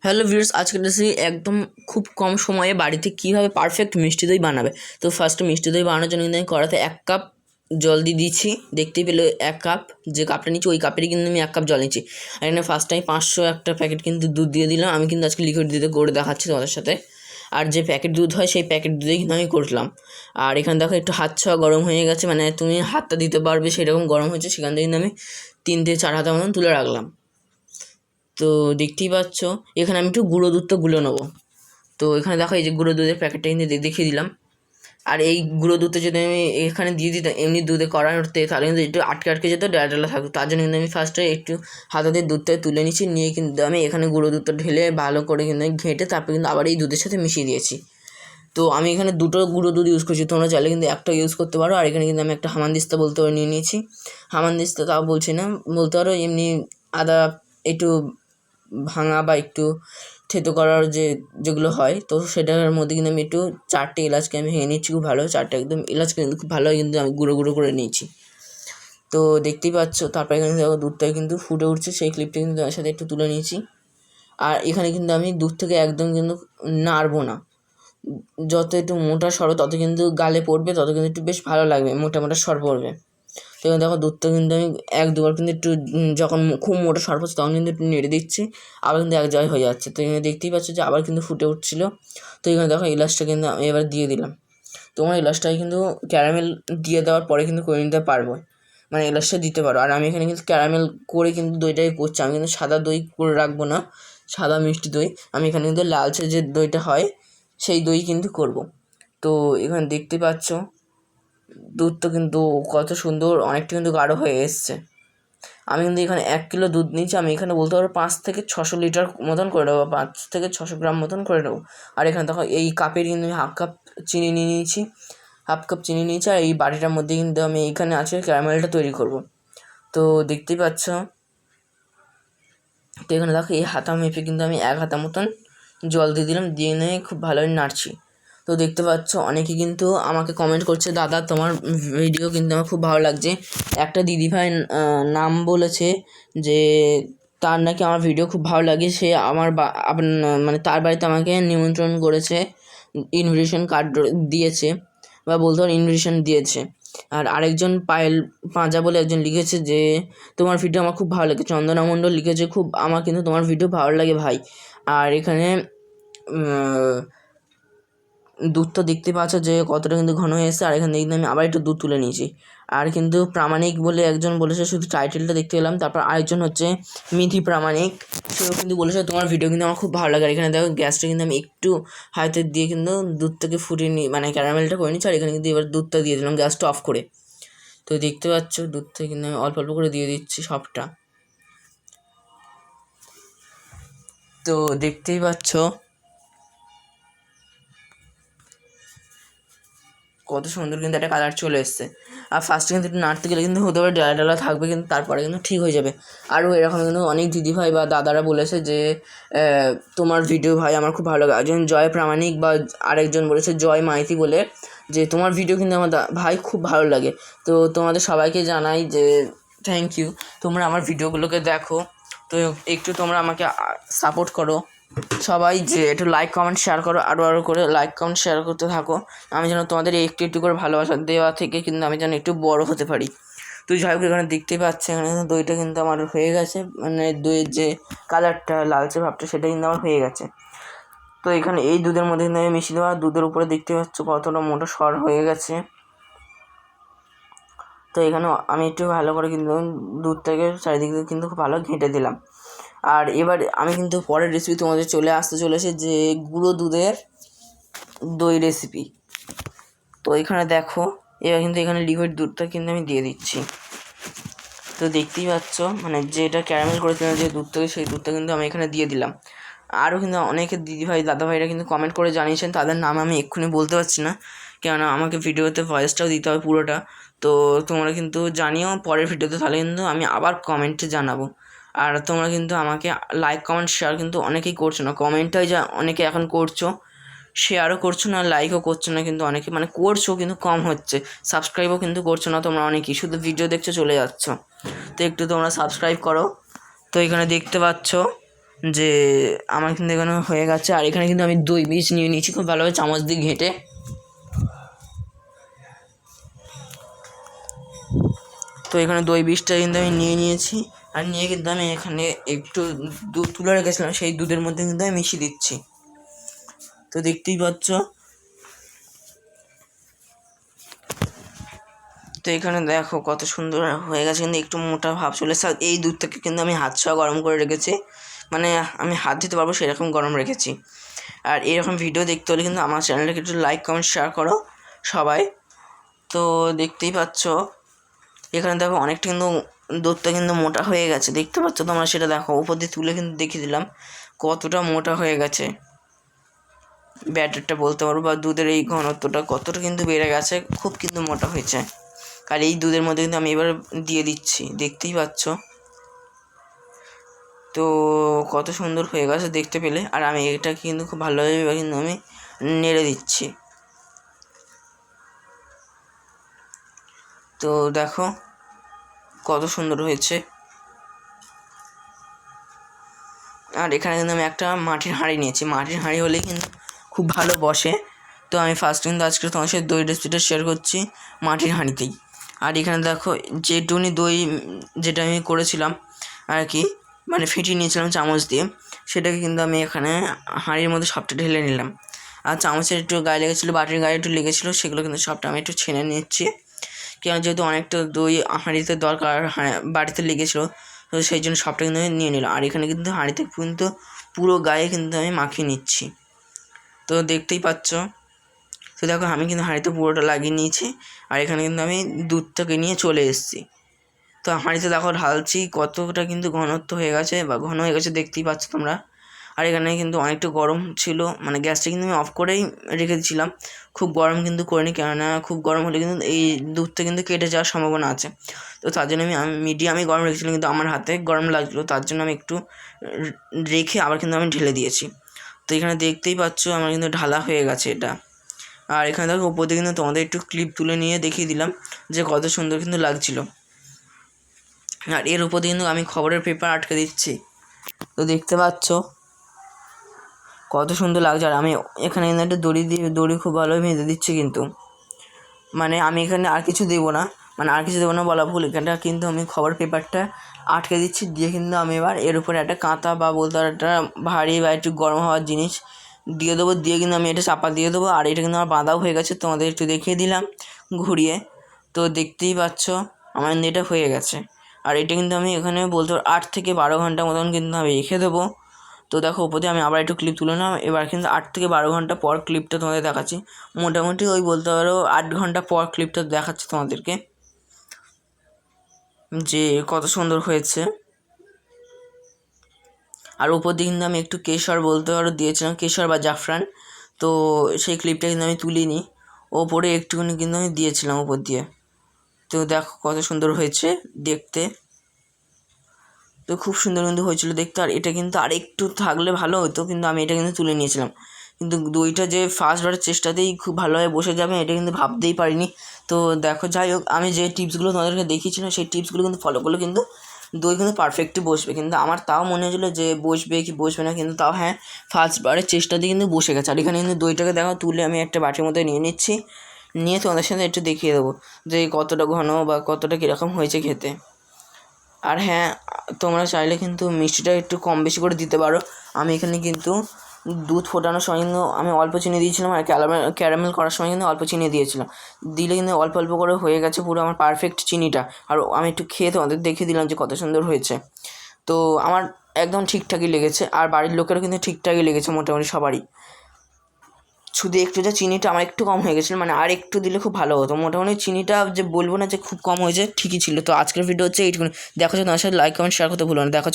Hello viewers, আজকের recipe একদম খুব কম সময়ে বাড়িতে কীভাবে পারফেক্ট মিষ্টি দই বানাবে। তো ফার্স্টে মিষ্টি দই বানানোর জন্য কিন্তু আমি কড়াতে 1 কাপ জল দিয়ে দিচ্ছি। দেখতেই পেলে 1 কাপ, যে কাপটা নিচ্ছি ওই কাপেরই কিন্তু আমি 1 কাপ জল নিচ্ছি। আর এখানে ফার্স্ট টাইম 500 একটা প্যাকেট কিন্তু দুধ দিয়ে দিলাম। আমি কিন্তু আজকে লিকুইড দুধে করে দেখাচ্ছি তোমাদের সাথে। আর যে প্যাকেট দুধ হয় সেই প্যাকেট দুধেই কিন্তু আমি করলাম। আর এখানে দেখো একটু হাত ছোঁয়া গরম হয়ে গেছে, মানে তুমি হাতটা দিতে পারবে সেরকম গরম হয়েছে। সেখান থেকে কিন্তু আমি 3 থেকে 4 হাতা মতন তুলে রাখলাম। তো দেখতেই পাচ্ছ এখানে আমি একটু গুঁড়ো দুধটা গুলে নেবো। তো এখানে দেখো এই যে গুঁড়ো দুধের প্যাকেটটা কিন্তু দেখিয়ে দিলাম। আর এই গুঁড়ো দুধটা যদি আমি এখানে দিয়ে দিতাম এমনি দুধে কড়াইতে, তাহলে কিন্তু একটু আটকে যেত, ডালা ডালা থাকতো। তার জন্য কিন্তু আমি ফার্স্টে একটু হাতা দিয়ে দুধটা তুলে নিচ্ছি, নিয়ে কিন্তু আমি এখানে গুঁড়ো দুধটা ঢেলে ভালো করে কিন্তু আমি ঘেঁটে তারপরে কিন্তু আবার এই দুধের সাথে মিশিয়ে দিয়েছি। তো আমি এখানে দুটো গুঁড়ো দুধ ইউজ করছি, তোমরা চাইলে কিন্তু একটা ইউজ করতে পারো। আর এখানে কিন্তু আমি একটা হামানদিস্তা বলতে পারো নিয়ে নিয়েছি। হামানদিস্তা তাও বলছি না, বলতে পারো এমনি আদা একটু ভাঙা বা একটু থেতো করার যেগুলো হয়, তো সেটার মধ্যে কিন্তু আমি একটু 4টে এলাচকে আমি ভেঙে নিচ্ছি খুব ভালো। 4টে একদম এলাচকে কিন্তু খুব ভালোভাবে কিন্তু আমি গুঁড়ো গুঁড়ো করে নিয়েছি। তো দেখতেই পাচ্ছ তারপরে এখানে দেখো দুধটা কিন্তু ফুটে উঠছে, সেই ক্লিপটা কিন্তু তার সাথে একটু তুলে নিয়েছি। আর এখানে কিন্তু আমি দুধ থেকে একদম কিন্তু নাড়বো না, যত একটু মোটা সর তত কিন্তু গালে পড়বে, তত কিন্তু একটু বেশ ভালো লাগবে, মোটা মোটা সর পড়বে। তো এখানে দেখো দুধটা কিন্তু আমি 1-2 বার কিন্তু একটু যখন খুব মোটা সর পড়ছে তখন কিন্তু একটু নেড়ে দিচ্ছি, আবার কিন্তু এক জায়গায় হয়ে যাচ্ছে। তো এখানে দেখতেই পাচ্ছ যে আবার কিন্তু ফুটে উঠছিল। তো এখানে দেখো এলাচটা কিন্তু আমি এবার দিয়ে দিলাম। তোমার এলাচটাই কিন্তু ক্যারামেল দিয়ে দেওয়ার পরে কিন্তু করে নিতে পারবো, মানে এলাচটা দিতে পারো। আর আমি এখানে কিন্তু ক্যারামেল করে কিন্তু দইটাই করছি, আমি কিন্তু সাদা দই করে রাখবো না, সাদা মিষ্টি দই। আমি এখানে কিন্তু লালচে যে দইটা হয় সেই দই কিন্তু করব। তো এখানে দেখতে পাচ্ছ দুধটা কিন্তু কত সুন্দর, অনেকটা কিন্তু গাঢ় হয়ে এসছে। আমি কিন্তু এখানে 1 কিলো দুধ নিয়েছি, আমি এখানে বলতে পারো 5 থেকে 600 লিটার মতন করে নেবো, 5 থেকে 600 গ্রাম মতন করে নেবো। আর এখানে দেখো এই কাপের কিন্তু আমি 1/2 কাপ চিনি নিয়ে নিয়েছি, 1/2 কাপ চিনি নিয়েছি। আর এই বাটিটার মধ্যে কিন্তু আমি এইখানে আছে ক্যারামেলটা তৈরি করব। তো দেখতেই পাচ্ছ, তো এখানে দেখো এই হাতা মেপে কিন্তু আমি 1 হাতা মতন জল দিয়ে দিলাম, দিয়ে নিয়ে খুব ভালোভাবে নাড়ছি। তো দেখতে পাচ্ছ অনেকে কিন্তু আমাকে কমেন্ট করছে, দাদা তোমার ভিডিও কিন্তু আমার খুব ভালো লাগছে। একটা দিদিভাই নাম বলেছে যে তার নাকি আমার ভিডিও খুব ভালো লাগে, সে আমার মানে তার বাড়িতে আমাকে নিমন্ত্রণ করেছে, ইনভিটেশন কার্ড দিয়েছে বা বলতে পারো ইনভিটেশন দিয়েছে। আর আরেকজন পায়েল পাঁজা বলে একজন লিখেছে যে তোমার ভিডিও আমার খুব ভালো লাগে। চন্দনা মণ্ডল লিখেছে খুব আমার কিন্তু তোমার ভিডিও ভালো লাগে ভাই। আর এখানে দুধটা দেখতে পাচ্ছ যে কতটা কিন্তু ঘন হয়ে এসেছে। আর এখান থেকে কিন্তু আমি আবার একটু দুধ তুলে নিয়েছি। আর কিন্তু প্রামাণিক বলে একজন বলেছে, শুধু টাইটেলটা দেখতে পেলাম। তারপর আরেকজন হচ্ছে মিথি প্রামাণিক, সেও কিন্তু বলেছে তোমার ভিডিও কিন্তু আমার খুব ভালো লাগে। আর এখানে দেখো গ্যাসটা কিন্তু আমি একটু হাতে দিয়ে কিন্তু দুধটাকে ফুটিয়ে নিই, মানে ক্যারামেলটা করে নিচ্ছি। আর এখানে কিন্তু এবার দুধটা দিয়ে দিলাম গ্যাসটা অফ করে। তো দেখতে পাচ্ছ দুধটা কিন্তু আমি অল্প অল্প করে দিয়ে দিচ্ছি সবটা। তো দেখতেই পাচ্ছ কত সুন্দর কিন্তু একটা কালার চলে এসছে। আর ফার্স্টে কিন্তু একটু নাড়তে গেলে কিন্তু হতে পারে ডালা ডালা থাকবে, কিন্তু তারপরে কিন্তু ঠিক হয়ে যাবে। আরও এরকম কিন্তু অনেক দিদিভাই বা দাদারা বলেছে যে তোমার ভিডিও ভাই আমার খুব ভালো লাগে। একজন জয় প্রামাণিক বা আরেকজন বলেছে জয় মাইতি বলে যে তোমার ভিডিও কিন্তু আমার ভাই খুব ভালো লাগে। তো তোমাদের সবাইকে জানাই যে থ্যাংক ইউ, তোমরা আমার ভিডিওগুলোকে দেখো। তো একটু তোমরা আমাকে সাপোর্ট করো সবাই, যে একটু লাইক কমেন্ট শেয়ার করো, আরও করে লাইক কমেন্ট শেয়ার করতে থাকো। আমি যেন তোমাদের একটু একটু করে ভালোবাসা দেওয়া থেকে কিন্তু আমি যেন একটু বড় হতে পারি। তো যাই হোক এখানে দেখতেই পাচ্ছি এখানে দইটা কিন্তু আমার হয়ে গেছে, মানে দইয়ের যে কালারটা লালচে ভাবটা সেটা কিন্তু আমার হয়ে গেছে। তো এখানে এই দুধের মধ্যে কিন্তু আমি মিশিয়ে দেওয়া, দুধের উপরে দেখতে পাচ্ছ কতটা মোটা সর হয়ে গেছে। তো এখানে আমি একটু ভালো করে কিন্তু দুধটাকে চারিদিকে কিন্তু খুব ভালো ঘেঁটে দিলাম। আর এবার আমি কিন্তু পরের রেসিপি তোমাদের আসতে চলেছে যে গুঁড়ো দুধের দই রেসিপি। তো এখানে দেখো এবার কিন্তু এখানে লিকুইড দুধটা কিন্তু আমি দিয়ে দিচ্ছি। তো দেখতেই পাচ্ছ মানে যেটা ক্যারামেল করেছিলাম যে দুধটাকে, সেই দুধটা কিন্তু আমি এখানে দিয়ে দিলাম। আরও কিন্তু অনেকে দিদিভাই দাদাভাইরা কিন্তু কমেন্ট করে জানিয়েছেন, তাদের নাম আমি এক্ষুনি বলতে পারছি না, কেননা আমাকে ভিডিওতে ভয়েসটাও দিতে হবে পুরোটা। তো তোমরা কিন্তু জানিও পরের ভিডিওতে, তাহলে কিন্তু আমি আবার কমেন্টে জানাবো। আর তোমরা কিন্তু আমাকে লাইক কমেন্ট শেয়ার কিন্তু অনেকেই করছো না, কমেন্টটাই যা অনেকে এখন করছো, শেয়ারও করছো না, লাইকও করছো না, কিন্তু অনেকে মানে করছো কিন্তু কম হচ্ছে। সাবস্ক্রাইবও কিন্তু করছো না তোমরা অনেকেই, শুধু ভিডিও দেখছো চলে যাচ্ছ। তো একটু তোমরা সাবস্ক্রাইব করো। তো এখানে দেখতে পাচ্ছ যে আমার কিন্তু এখানে হয়ে গেছে। আর এখানে কিন্তু আমি দই বীজ নিয়ে নিয়েছি খুব ভালোভাবে চামচ দিয়ে ঘেঁটে। তো এখানে দই বীজটা কিন্তু আমি নিয়ে নিয়েছি, আর নিয়ে কিন্তু আমি এখানে একটু দুধ তুলে রেখেছিলাম, সেই দুধের মধ্যে কিন্তু আমি মিশিয়ে দিচ্ছি। তো দেখতেই পাচ্ছ। তো এখানে দেখো কত সুন্দর হয়ে গেছে, কিন্তু একটু মোটা ভাব চলে এসেছে। এই দুধটাকে কিন্তু আমি হাত ছোঁয়া গরম করে রেখেছি, মানে আমি হাত দিতে পারবো সেরকম গরম রেখেছি। আর এরকম ভিডিও দেখতে হলে কিন্তু আমার চ্যানেলটাকে একটু লাইক কমেন্ট শেয়ার করো সবাই। তো দেখতেই পাচ্ছ এখানে দেখো অনেকটা কিন্তু দুধটা কিন্তু মোটা হয়ে গেছে, দেখতে পাচ্ছ তোমরা, সেটা দেখো উপর দিয়ে তুলে কিন্তু দেখিয়ে দিলাম কতটা মোটা হয়ে গেছে ব্যাটারটা বলতে পারবো, বা দুধের এই ঘনত্বটা কতটা কিন্তু বেড়ে গেছে, খুব কিন্তু মোটা হয়েছে। আর এই দুধের মধ্যে কিন্তু আমি এবার দিয়ে দিচ্ছি, দেখতেই পাচ্ছ। তো কত সুন্দর হয়ে গেছে দেখতে পেলে। আর আমি এটা কিন্তু খুব ভালোভাবে এবার কিন্তু আমি নেড়ে দিচ্ছি। তো দেখো কত সুন্দর হয়েছে। আর এখানে কিন্তু আমি একটা মাটির হাঁড়ি নিয়েছি, মাটির হাঁড়ি হলেই কিন্তু খুব ভালো বসে। তো আমি ফার্স্ট কিন্তু আজকে তোমার সাথে দই রেসিপিটা শেয়ার করছি মাটির হাঁড়িতেই। আর এখানে দেখো যেটুকুনি দই যেটা আমি করেছিলাম আর কি, মানে ফেটিয়ে নিয়েছিলাম চামচ দিয়ে, সেটাকে কিন্তু আমি এখানে হাঁড়ির মধ্যে সবটা ঢেলে নিলাম। আর চামচের একটু গায়ে লেগেছিলো, বাটির গায়ে একটু লেগেছিলো, সেগুলো কিন্তু সবটা আমি একটু ছেনে নিচ্ছি। কেন যেহেতু অনেকটা দই হাঁড়িতে দরকার, বাড়িতে লেগেছিলো, তো সেই জন্য সবটা কিন্তু আমি নিয়ে নিলাম। আর এখানে কিন্তু হাঁড়িতে কিন্তু পুরো গায়ে কিন্তু আমি মাখিয়ে নিচ্ছি। তো দেখতেই পাচ্ছ। তো দেখো আমি কিন্তু হাঁড়িতে পুরোটা লাগিয়ে নিয়েছি, আর এখানে কিন্তু আমি দুধটাকে নিয়ে চলে এসেছি। তো হাঁড়িতে দেখো ঢালছি, কতটা কিন্তু ঘনত্ব হয়ে গেছে বা ঘন হয়ে গেছে দেখতেই পাচ্ছ তোমরা। আর এখানে কিন্তু অনেকটা গরম ছিল, মানে গ্যাসটা কিন্তু আমি অফ করেই রেখে দিয়েছিলাম, খুব গরম কিন্তু করিনি, কেননা খুব গরম হলে কিন্তু এই দুধটা কিন্তু কেটে যাওয়ার সম্ভাবনা আছে। তো তার জন্য আমি মিডিয়ামে গরম রেখেছিলাম, কিন্তু আমার হাতে গরম লাগছিলো, তার জন্য আমি একটু রেখে আবার কিন্তু আমি ঢেলে দিয়েছি। তো এখানে দেখতেই পাচ্ছ আমার কিন্তু ঢালা হয়ে গেছে এটা। আর এখানে দেখো উপর দিয়ে কিন্তু তোমাদের একটু ক্লিপ তুলে নিয়ে দেখিয়ে দিলাম যে কত সুন্দর কিন্তু লাগছিলো। আর এর উপর দিয়ে কিন্তু আমি খবরের পেপার আটকে দিচ্ছি। তো দেখতে পাচ্ছ কত সুন্দর লাগছে। আর আমি এখানে কিন্তু একটা দড়ি খুব ভালোভাবে বেঁধে দিচ্ছি, কিন্তু মানে আমি এখানে আর কিছু দেবো না, বলা ভুল, এখানটা কিন্তু আমি খবর পেপারটা আটকে দিচ্ছি, দিয়ে কিন্তু আমি এবার এর উপরে একটা কাঁথা বা বলতে একটা ভারী বা একটু গরম হওয়ার জিনিস দিয়ে দেবো, দিয়ে কিন্তু আমি এটা চাপা দিয়ে দেবো। আর এটা কিন্তু আমার বাঁধাও হয়ে গেছে, তোমাদের একটু দেখিয়ে দিলাম ঘুরিয়ে। তো দেখতেই পাচ্ছ আমার এটা হয়ে গেছে। আর এটা কিন্তু আমি এখানে বলতে 8 থেকে 12 ঘন্টা মতন কিন্তু আমি রেখে দেবো। তো দেখো উপর দিয়ে আমি আবার একটু ক্লিপ তুলে নিলাম, এবার কিন্তু 8 থেকে 12 ঘন্টা পর ক্লিপটা তোমাদের দেখাচ্ছি। মোটামুটি ওই বলতে পারো 8 ঘন্টা পর ক্লিপটা দেখাচ্ছি তোমাদেরকে যে কত সুন্দর হয়েছে। আর উপর দিয়ে কিন্তু আমি একটু কেশর বলতে পারো দিয়েছিলাম, কেশর বা জাফরান। তো সেই ক্লিপটা কিন্তু আমি তুলিনি, ওপরে একটুখানি কিন্তু আমি দিয়েছিলাম উপর দিয়ে। তো দেখো কত সুন্দর হয়েছে দেখতে। তো খুব সুন্দর কিন্তু হয়েছিল দেখতে। আর এটা কিন্তু আর একটু থাকলে ভালো হতো, কিন্তু আমি এটা কিন্তু তুলে নিয়েছিলাম। কিন্তু দইটা যে ফার্স্টবারের চেষ্টাতেই খুব ভালোভাবে বসে যাবে এটা কিন্তু ভাবতেই পারিনি। তো দেখো যাই হোক, আমি যে টিপসগুলো তোমাদেরকে দেখিয়েছিলাম সেই টিপসগুলো কিন্তু ফলো করলে কিন্তু দই কিন্তু পারফেক্টলি বসবে। কিন্তু আমার তাও মনে হয়েছিলো যে বসবে কি বসবে না, কিন্তু তাও হ্যাঁ ফার্স্টবারের চেষ্টাতেই কিন্তু বসে গেছে। আর এখানে কিন্তু দইটাকে দেখো তুলে আমি একটা বাটির মধ্যে নিয়ে নিচ্ছি, নিয়ে তোমাদের সাথে একটু দেখিয়ে দেবো যে কতটা ঘন বা কতটা কীরকম হয়েছে খেতে। আর হ্যাঁ তোমরা চাইলে কিন্তু মিষ্টিটা একটু কম বেশি করে দিতে পারো। আমি এখানে কিন্তু দুধ ফোটানোর সময় কিন্তু আমি অল্প চিনি দিয়েছিলাম, আর ক্যারামেল করার সময় কিন্তু অল্প চিনি দিয়েছিলাম, দিলে কিন্তু অল্প অল্প করে হয়ে গেছে পুরো আমার পারফেক্ট চিনিটা। আর আমি একটু খেয়ে তোমাদের দেখিয়ে দিলাম যে কত সুন্দর হয়েছে। তো আমার একদম ঠিকঠাকই লেগেছে, আর বাড়ির লোকেরও কিন্তু ঠিকঠাকই লেগেছে মোটামুটি সবারই। শুধু একটু যে চিনিটা আমার একটু কম হয়ে গেছিলো, মানে আর একটু দিলে খুব ভালো হতো। মোটামুটি চিনিটা যে বলবো না যে খুব কম হয়েছে, ঠিকই ছিল। তো আজকের ভিডিও হচ্ছে এইটুকুনি। দেখো তোমার সাথে লাইক কমেন্ট শেয়ার করতে ভুলো না। দেখো।